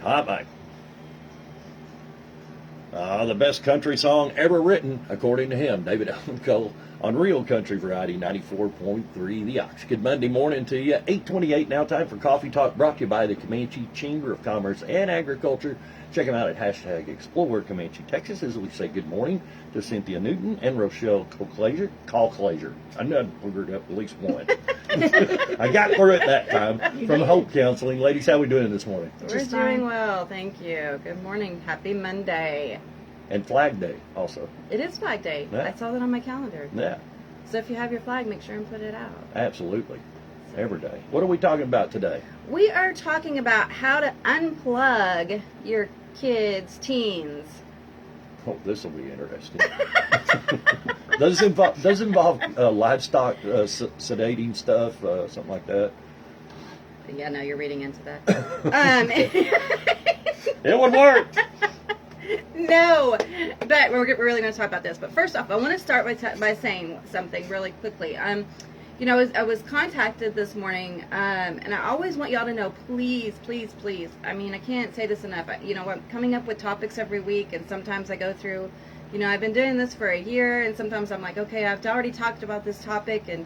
Hot mic. The best country song ever written, according to him, David Allen Cole, on Real Country Variety 94.3 The Ox. Good Monday morning to you. 8:28 now, time for Coffee Talk, brought to you by the Comanche Chamber of Commerce and Agriculture. Check them out at hashtag Explore Comanche, Texas, as we say good morning to Cynthia Newton and Rochelle Colclaser. I know I figured up at least one. I got through it that time from Hope Counseling. Ladies, how we doing this morning? We're doing well, thank you. Good morning. Happy Monday. And Flag Day also. It is Flag Day. Yeah. I saw that on my calendar. Yeah. So if you have your flag, make sure and put it out. Absolutely. Every day. What are we talking about today? We are talking about how to unplug your kids' teens. Oh, this will be interesting. Does it involve livestock sedating stuff, something like that? Yeah, no, you're reading into that. It would work. No, but we're really going to talk about this. But first off, I want to start by saying something really quickly. You know, I was contacted this morning, and I always want y'all to know, please, please, please. I mean, I can't say this enough. You know, I'm coming up with topics every week, and sometimes I go through, you know, I've been doing this for a year, and sometimes I'm like, okay, I've already talked about this topic, and,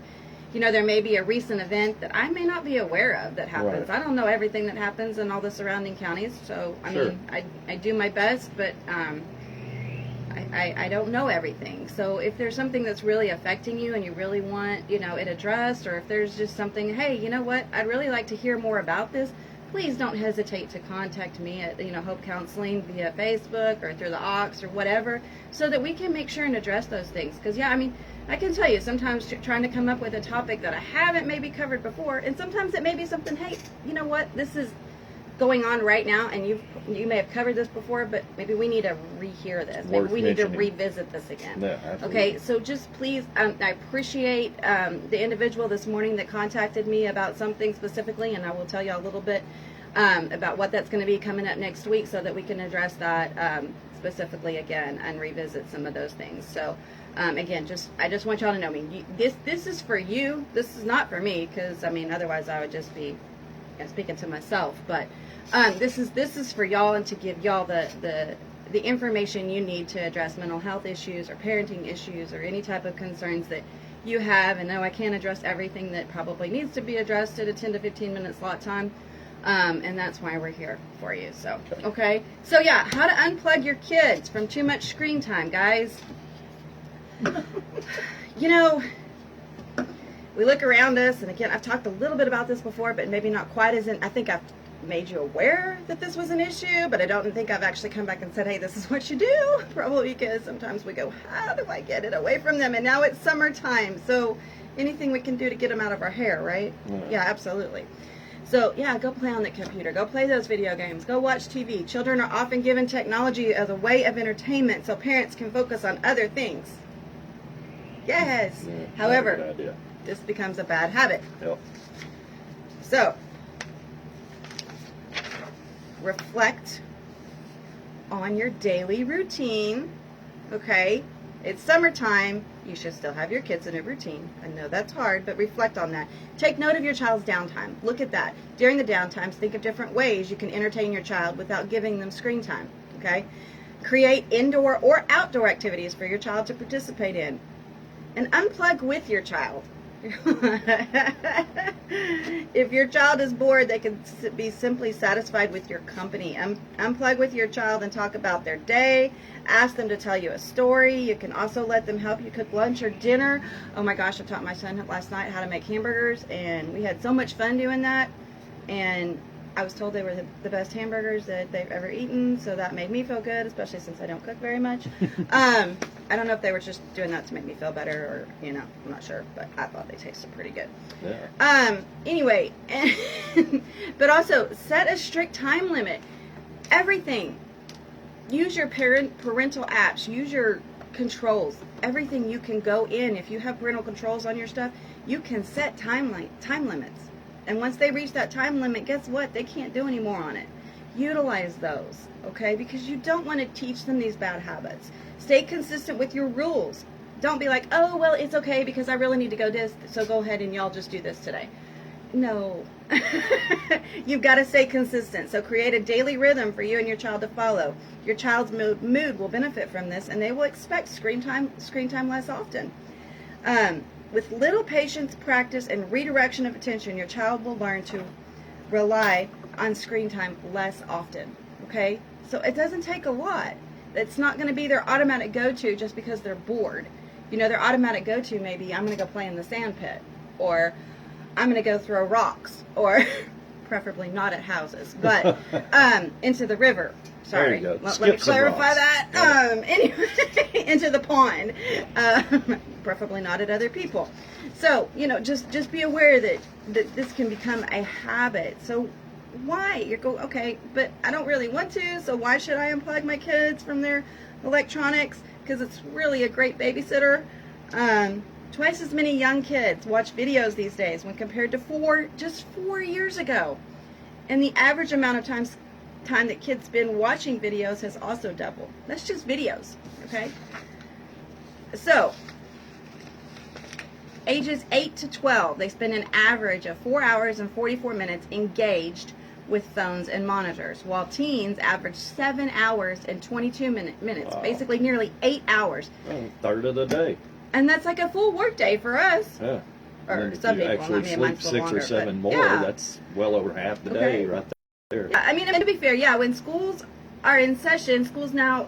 you know, there may be a recent event that I may not be aware of that happens. Right. I don't know everything that happens in all the surrounding counties, so, I mean, I do my best, but I don't know everything. So if there's something that's really affecting you and you really want, you know, it addressed, or if there's just something, hey, you know what, I'd really like to hear more about this, please don't hesitate to contact me at, you know, Hope Counseling via Facebook or through the Ox or whatever, so that we can make sure and address those things. Because, yeah, I mean, I can tell you, sometimes trying to come up with a topic that I haven't maybe covered before, and sometimes it may be something, hey, you know what, this is going on right now, and you may have covered this before, but maybe we need to rehear this. Maybe we need to revisit this again. Yeah, absolutely. Okay, so just please, I appreciate the individual this morning that contacted me about something specifically, and I will tell you a little bit about what that's going to be coming up next week, so that we can address that specifically again and revisit some of those things. So again, I just want y'all to know, I mean, this is for you. This is not for me, because I mean, otherwise I would just be speaking to myself. But this is for y'all, and to give y'all the information you need to address mental health issues or parenting issues or any type of concerns that you have. And no, I can't address everything that probably needs to be addressed at a 10 to 15 minute slot time, and that's why we're here for you. So okay, so yeah, how to unplug your kids from too much screen time, guys. You know, we look around us, and again, I've talked a little bit about this before, but maybe not quite as I think I've made you aware that this was an issue, but I don't think I've actually come back and said, hey, this is what you do, probably because sometimes we go, how do I get it away from them? And now it's summertime, so anything we can do to get them out of our hair, right? Yeah, absolutely. So yeah, go play on the computer, go play those video games, go watch TV. Children are often given technology as a way of entertainment so parents can focus on other things. Yes. Yeah, however, this becomes a bad habit. Yep. So, reflect on your daily routine. Okay, it's summertime. You should still have your kids in a routine. I know that's hard, but reflect on that. Take note of your child's downtime. Look at that. During the downtimes, think of different ways you can entertain your child without giving them screen time. Okay, create indoor or outdoor activities for your child to participate in, and unplug with your child. If your child is bored, they can be simply satisfied with your company. Unplug with your child and talk about their day. Ask them to tell you a story. You can also let them help you cook lunch or dinner. Oh my gosh, I taught my son last night how to make hamburgers, and we had so much fun doing that. And I was told they were the best hamburgers that they've ever eaten, so that made me feel good, especially since I don't cook very much. I don't know if they were just doing that to make me feel better, or, you know, I'm not sure, but I thought they tasted pretty good. Yeah. Anyway, but also set a strict time limit. Everything. Use your parental apps. Use your controls. Everything you can go in. If you have parental controls on your stuff, you can set time limits. And once they reach that time limit, guess what? They can't do any more on it. Utilize those, okay? Because you don't want to teach them these bad habits. Stay consistent with your rules. Don't be like, oh, well, it's okay because I really need to go this, so go ahead and y'all just do this today. No. You've got to stay consistent. So create a daily rhythm for you and your child to follow. Your child's mood will benefit from this, and they will expect screen time less often. With little patience, practice, and redirection of attention, your child will learn to rely on screen time less often. Okay? So it doesn't take a lot. It's not going to be their automatic go-to just because they're bored. You know, their automatic go-to may be, I'm going to go play in the sand pit, or I'm going to go throw rocks, or preferably not at houses, but into the river. Sorry, let me clarify that. Yeah. Anyway, into the pond, preferably not at other people. So, you know, just be aware that this can become a habit. So why? You go, okay, but I don't really want to, so why should I unplug my kids from their electronics? Because it's really a great babysitter. Twice as many young kids watch videos these days when compared to just 4 years ago. And the average amount of time that kids spend watching videos has also doubled. That's just videos, okay? So, ages 8 to 12, they spend an average of 4 hours and 44 minutes engaged with phones and monitors, while teens average 7 hours and 22 minutes, Wow. basically nearly 8 hours. Well, a third of the day. And that's like a full work day for us. Yeah. Or And if some you people, actually I mean, sleep mine's 6 longer, or 7 but more, yeah. that's well over half the day right there. Yeah, I mean, to be fair, yeah, when schools are in session, schools now,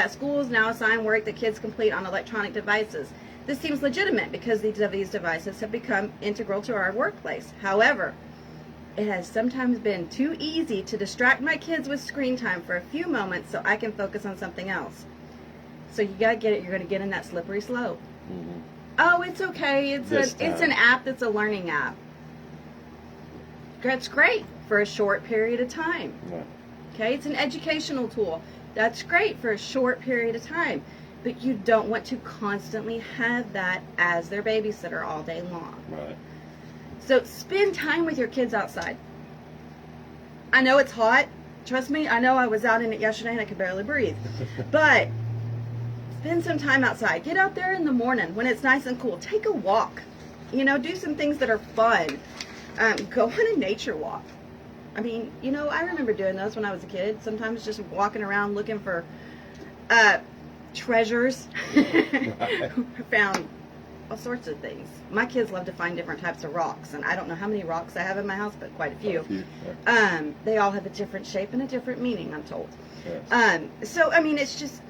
schools now assign work that kids complete on electronic devices. This seems legitimate because these devices have become integral to our workplace. However, it has sometimes been too easy to distract my kids with screen time for a few moments so I can focus on something else. So you gotta get it. You're gonna get in that slippery slope. Mm-hmm. Oh, it's okay. It's an app that's a learning app. That's great for a short period of time. Yeah. Okay, it's an educational tool. That's great for a short period of time. But you don't want to constantly have that as their babysitter all day long. Right. So spend time with your kids outside. I know it's hot. Trust me, I know I was out in it yesterday and I could barely breathe. But spend some time outside. Get out there in the morning when it's nice and cool. Take a walk. You know, do some things that are fun. Go on a nature walk. I mean, you know, I remember doing those when I was a kid. Sometimes just walking around looking for treasures. Right. Found all sorts of things. My kids love to find different types of rocks, and I don't know how many rocks I have in my house, but quite a few. Yeah. They all have a different shape and a different meaning, I'm told. Yes. So I mean, it's just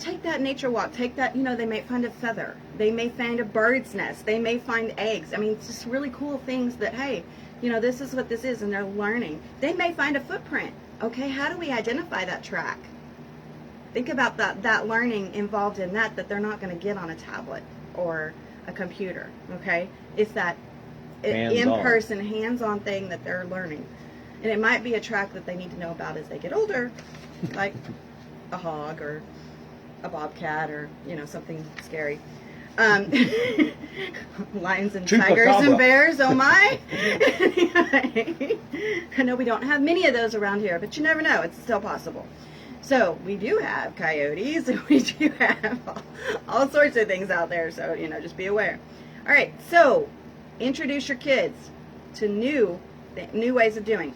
take that nature walk. Take that, you know, they may find a feather. They may find a bird's nest. They may find eggs. I mean, it's just really cool things that, hey, you know, this is what this is, and they're learning. They may find a footprint. Okay, how do we identify that track? Think about that learning involved in that they're not going to get on a tablet or a computer. Okay, it's that in-person, hands-on thing that they're learning, and it might be a track that they need to know about as they get older, like a hog or a bobcat or, you know, something scary. Lions and tigers and bears, oh my. Anyway, I know we don't have many of those around here, but you never know, it's still possible. So we do have coyotes, and we do have all sorts of things out there, so, you know, just be aware. All right, so introduce your kids to new ways of doing.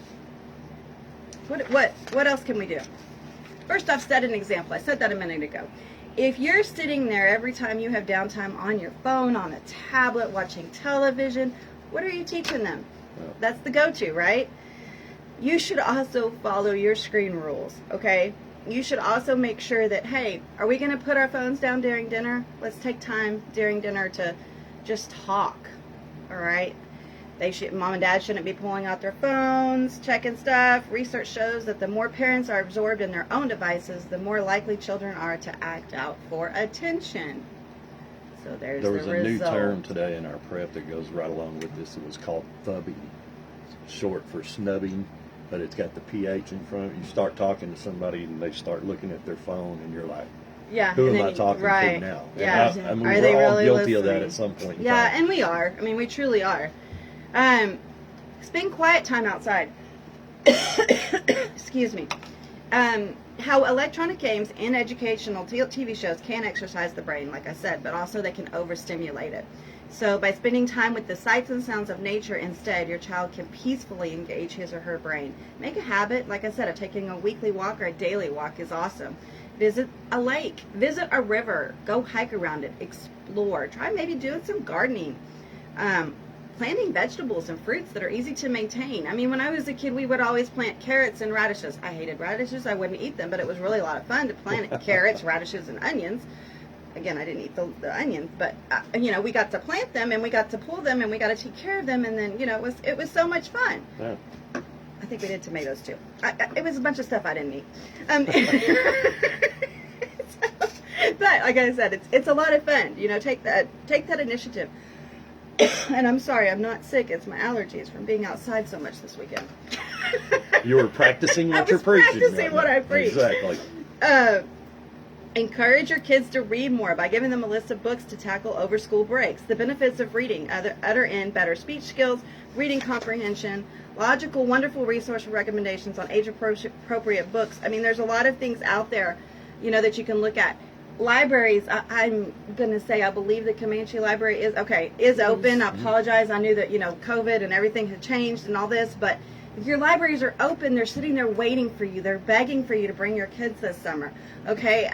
What else can we do? First off, set an example. I said that a minute ago. If you're sitting there every time you have downtime on your phone, on a tablet, watching television, what are you teaching them? That's the go-to, right? You should also follow your screen rules, okay? You should also make sure that, hey, are we going to put our phones down during dinner? Let's take time during dinner to just talk, all right? Mom and dad shouldn't be pulling out their phones, checking stuff. Research shows that the more parents are absorbed in their own devices, the more likely children are to act out for attention. So there was a new term today in our prep that goes right along with this. It was called thubbing. It's short for snubbing, but it's got the PH in front. You start talking to somebody and they start looking at their phone and you're like, yeah, who am I talking to now? Yeah, I mean, are we're they all really guilty of listening? that at some point in Yeah, time. and we are. I mean, we truly are. Spend quiet time outside. Excuse me. How electronic games and educational TV shows can exercise the brain, like I said, but also they can overstimulate it. So by spending time with the sights and sounds of nature instead, your child can peacefully engage his or her brain. Make a habit, like I said, of taking a weekly walk or a daily walk is awesome. Visit a lake, visit a river, go hike around it, explore. Try maybe doing some gardening. Planting vegetables and fruits that are easy to maintain. I mean, when I was a kid, we would always plant carrots and radishes. I hated radishes. I wouldn't eat them, but it was really a lot of fun to plant carrots, radishes, and onions. Again, I didn't eat the onions, but, we got to plant them, and we got to pull them, and we got to take care of them, and then, it was so much fun. Yeah. I think we did tomatoes, too. It was a bunch of stuff I didn't eat. But, like I said, it's a lot of fun. Take that initiative. And I'm sorry, I'm not sick. It's my allergies from being outside so much this weekend. You were practicing what you're preaching. Practicing what I preach. Exactly. Encourage your kids to read more by giving them a list of books to tackle over school breaks. The benefits of reading utter in better speech skills, reading comprehension, logical, wonderful resource recommendations on age-appropriate books. I mean, there's a lot of things out there, that you can look at. Libraries, I'm going to say I believe the Comanche Library is open. I apologize. I knew that, COVID and everything had changed and all this, but if your libraries are open, they're sitting there waiting for you. They're begging for you to bring your kids this summer. Okay.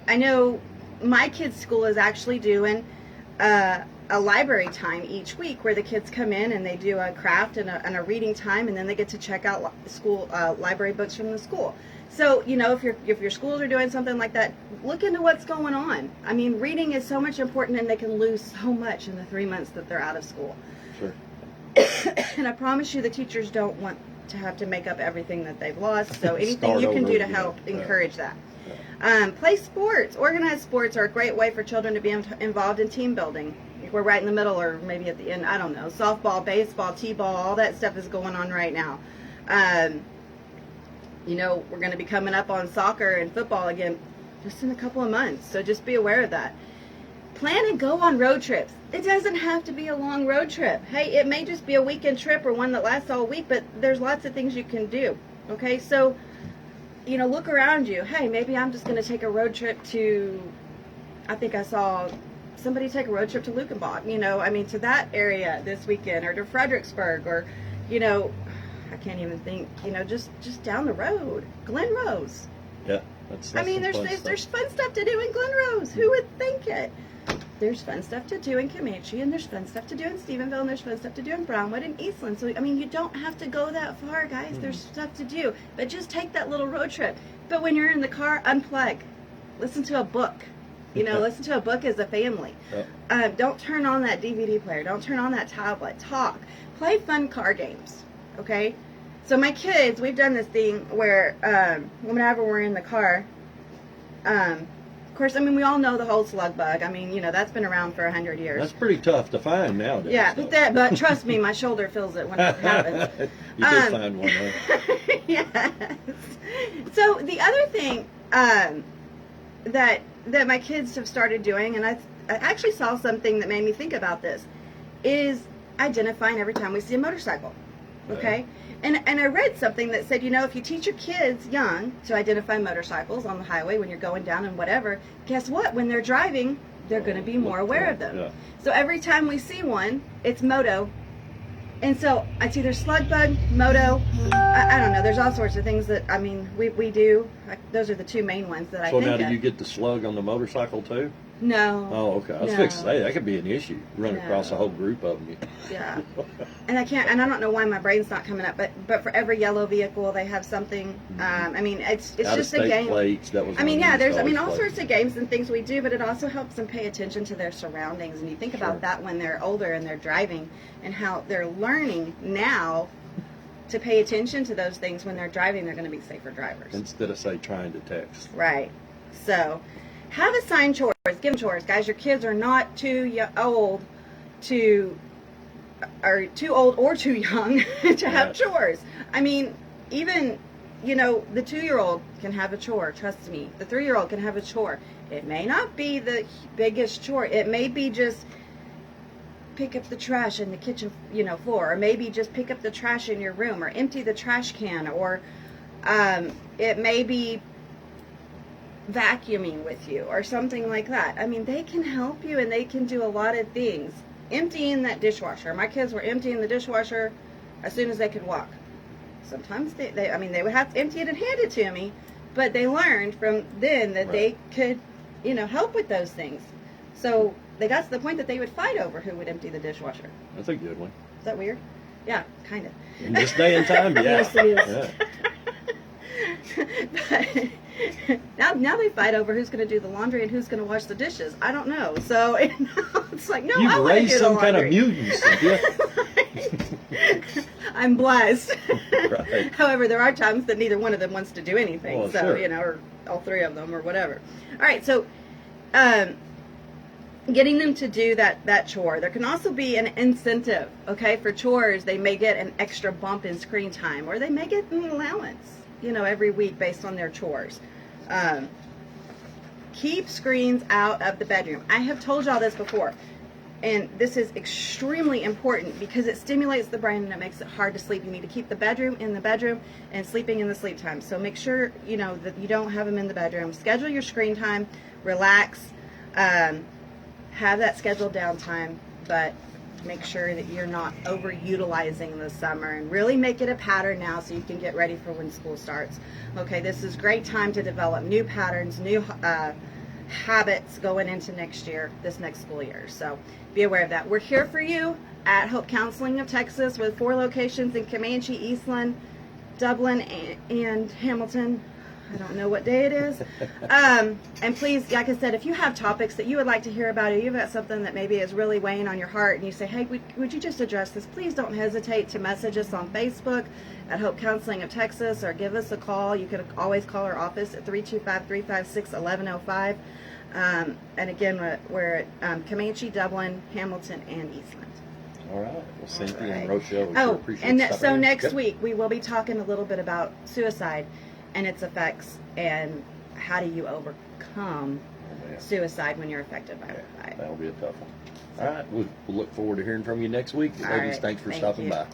I know my kids' school is actually doing a library time each week where the kids come in and they do a craft and a reading time, and then they get to check out school library books from the school. So, if your schools are doing something like that, look into what's going on. I mean, reading is so much important, and they can lose so much in the 3 months that they're out of school. Sure. And I promise you the teachers don't want to have to make up everything that they've lost, so anything you can do to help encourage that. Play sports. Organized sports are a great way for children to be involved in team building. We're right in the middle, or maybe at the end, I don't know. Softball, baseball, t-ball, all that stuff is going on right now. We're going to be coming up on soccer and football again just in a couple of months, so just be aware of that. Plan and go on road trips. It doesn't have to be a long road trip. Hey, it may just be a weekend trip or one that lasts all week, but there's lots of things you can do. Okay, so, look around you. Hey, maybe I'm just going to take a road trip to, I think I saw somebody take a road trip to Lukenbach, to that area this weekend, or to Fredericksburg, or, I can't even think, just down the road, Glen Rose. Yeah, that's there's fun stuff to do in Glen Rose. Who would think it? There's fun stuff to do in Comanche, and there's fun stuff to do in Stephenville, and there's fun stuff to do in Brownwood and Eastland. So, you don't have to go that far, guys. There's stuff to do. But just take that little road trip. But when you're in the car, unplug. Listen to a book. Listen to a book as a family. Yep. Don't turn on that DVD player. Don't turn on that tablet. Talk. Play fun car games. Okay? So my kids, we've done this thing where whenever we're in the car, of course, we all know the whole slug bug. That's been around for 100 years. That's pretty tough to find nowadays. Yeah, but trust me, my shoulder feels it when it happens. You did find one, though. Yes. So the other thing that my kids have started doing, and I actually saw something that made me think about this, is identifying every time we see a motorcycle. Okay? And I read something that said, if you teach your kids young to identify motorcycles on the highway when you're going down and whatever, guess what? When they're driving, they're going to be more aware of them. Yeah. So every time we see one, it's moto. And so it's either slug bug, moto, I don't know. There's all sorts of things that, we do. Those are the two main ones that I think of. So now do you get the slug on the motorcycle too? No. Oh, okay. I was fixing to say that could be an issue. Run across a whole group of them. Yeah. And I don't know why my brain's not coming up, but for every yellow vehicle they have something. It's just a game. Plates, that was there's all sorts of games and things we do, but it also helps them pay attention to their surroundings. And you think about that when they're older and they're driving, and how they're learning now to pay attention to those things when they're driving. They're going to be safer drivers instead of trying to text. Right. So, have assigned chores. Give them chores, guys. Your kids are not too old or too young to have chores. Even the 2-year-old can have a chore. Trust me, the 3-year-old can have a chore. It may not be the biggest chore. It may be just pick up the trash in the kitchen, floor, or maybe just pick up the trash in your room, or empty the trash can, or it may be vacuuming with you or something like that. They can help you, and they can do a lot of things. emptying that dishwasher. My kids were emptying the dishwasher as soon as they could walk. Sometimes they would have to empty it and hand it to me, but they learned from then that they could, help with those things. So they got to the point that they would fight over who would empty the dishwasher. That's a good one. Is that weird? Yeah, kind of. In this day and time, yeah. Yes, it is. But now they fight over who's going to do the laundry and who's going to wash the dishes. I don't know. So it's like, no, I You've want to raised do the some kind of laundry. mutant, Cynthia. I'm blessed. Right. However, there are times that neither one of them wants to do anything. Well, So, sure. or all three of them or whatever. All right, so getting them to do that chore. There can also be an incentive, okay? For chores, they may get an extra bump in screen time, or they may get an allowance, every week based on their chores. Keep screens out of the bedroom. I have told y'all this before, and this is extremely important because it stimulates the brain and it makes it hard to sleep. You need to keep the bedroom in the bedroom and sleeping in the sleep time. So make sure, that you don't have them in the bedroom. Schedule your screen time, relax, have that scheduled downtime, but make sure that you're not overutilizing the summer, and really make it a pattern now so you can get ready for when school starts. Okay, this is great time to develop new patterns, new habits going into this next school year. So be aware of that. We're here for you at Hope Counseling of Texas with 4 locations in Comanche, Eastland, Dublin, and Hamilton. I don't know what day it is. And please, like I said, if you have topics that you would like to hear about, or you've got something that maybe is really weighing on your heart, and you say, hey, would you just address this? Please don't hesitate to message us on Facebook at Hope Counseling of Texas, or give us a call. You can always call our office at 325-356-1105. And again, we're at Comanche, Dublin, Hamilton, and Eastland. All right. Well, Cynthia All right. and Rochelle, we sure Oh, appreciate and stopping so in. next Yep. week we will be talking a little bit about suicide and its effects, and how do you overcome Oh, man. suicide when you're affected by Yeah, it. that'll be a tough one. All right. We'll look forward to hearing from you next week. All Ladies, right. thanks for Thank stopping you. by.